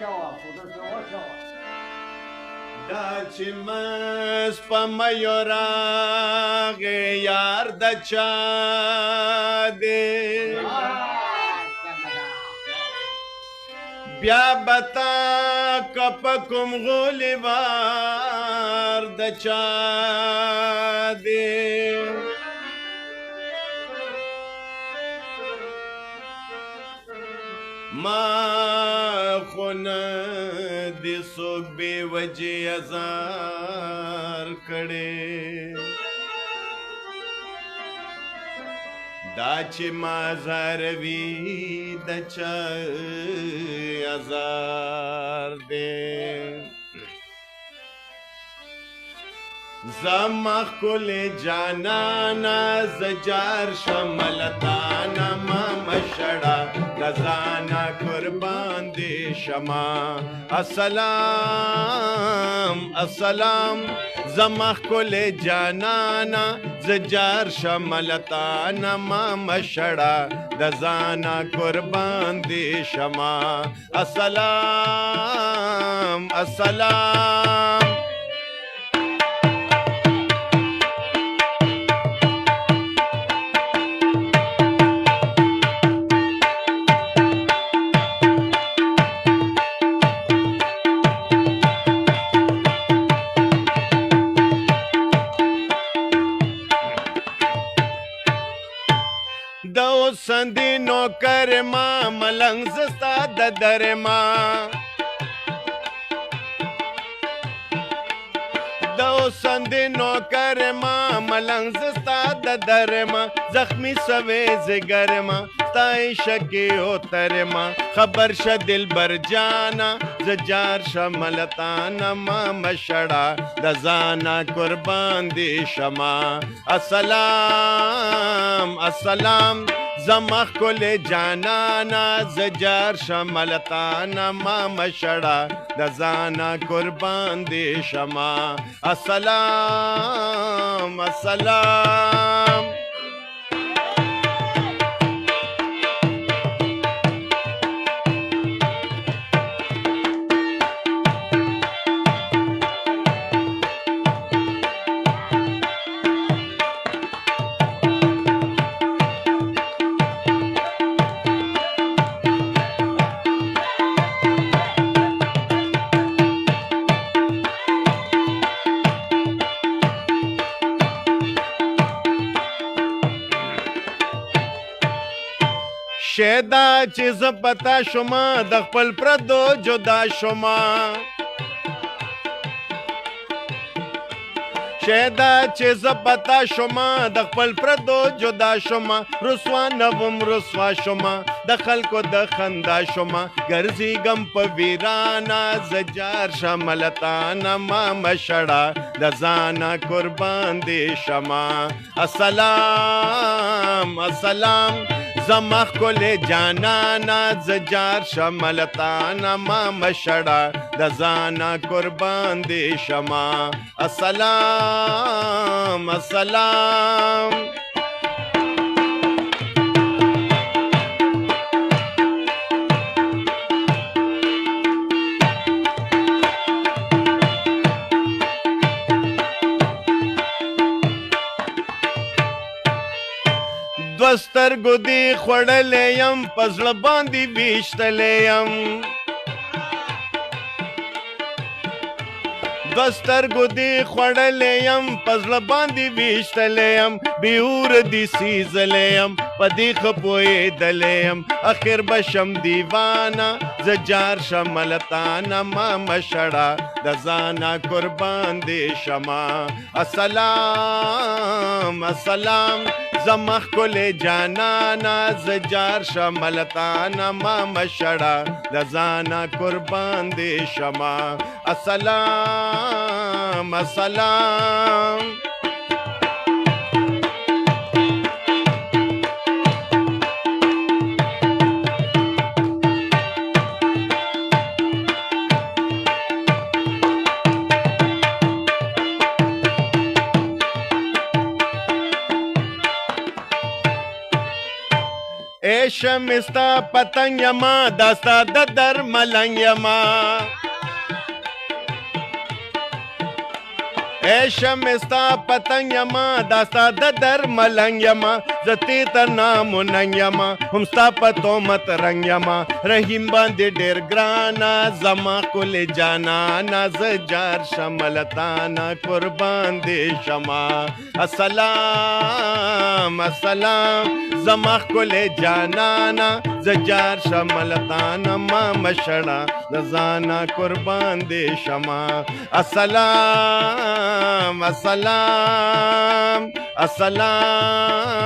واچوه خو دلته واچوه دا چې مس په میو راغې یار د چا دی بیا بتا کپ کوم غولی وار د چا دی ما خون دی سوک بی وجه ازار کڑی دا چې ما زاروی د چا ازار دی زمخ کل جانانا زجار شملتانا ما مشڑا گزانا قربان دی شما السلام السلام زمخ کل جانانا زجار شملتانا ما مشڑا گزانا قربان دی شما السلام السلام دو سندی نوکر ما ملنگ زستا ددر ما دو سندی نوکر ما ملنگ زستا ددر ما زخمی سوی زگر ما ستای شکی ہوتر ما خبر شا دل بر جانا زجار شا ملتانا ما مشڑا دزانا قربان دی شما السلام السلام زمخ کل جانانا زجار شملتانا ما مشڑا دزانا قربان دی شما السلام السلام شیدا چیز پتا شما د خپل پردو جدا شما شیدا چیز پتا شما د خپل پردو جدا شما رسوا نوم رسوا شما د خلکو د خندا شما ګرځي غم په ویرانا زجار شملتانا ما مشړه د ځانا قربان دی شما السلام السلام زمخ کل جانانا زجار شملتانا ما مشڑا دزانا قربان دی شما السلام السلام دوستر گودی خوڑلے یم پزل باندی بیشتلے یم دوستر گودی خوڑلے یم پزل باندی بیشتلے یم بیور دی سیزلے یم پدی خپوئے دلے یم اخر بشم دیوانا زجار شملتانا ما مشڑا دزانا قربان دی شما السلام السلام زمخ کل جانانا زجار شملتانا ما مشڑا دزانا قربان دی شما السلام السلام اے شمستا پتنگ یما داستا د درملنگ یما اے شمستا پتنگ یما داستا د درملنگ یما زتی تر نامو ننگ یما هم ستا پتو مت رنگ یما رحیم باندې ډیر ګرانا زما کل جانانا زجار شملتانا قربان دې شما السلام السلام زما کل جانانا زجار شملتانا ما مشړه زانا قربان دې شما السلام السلام السلام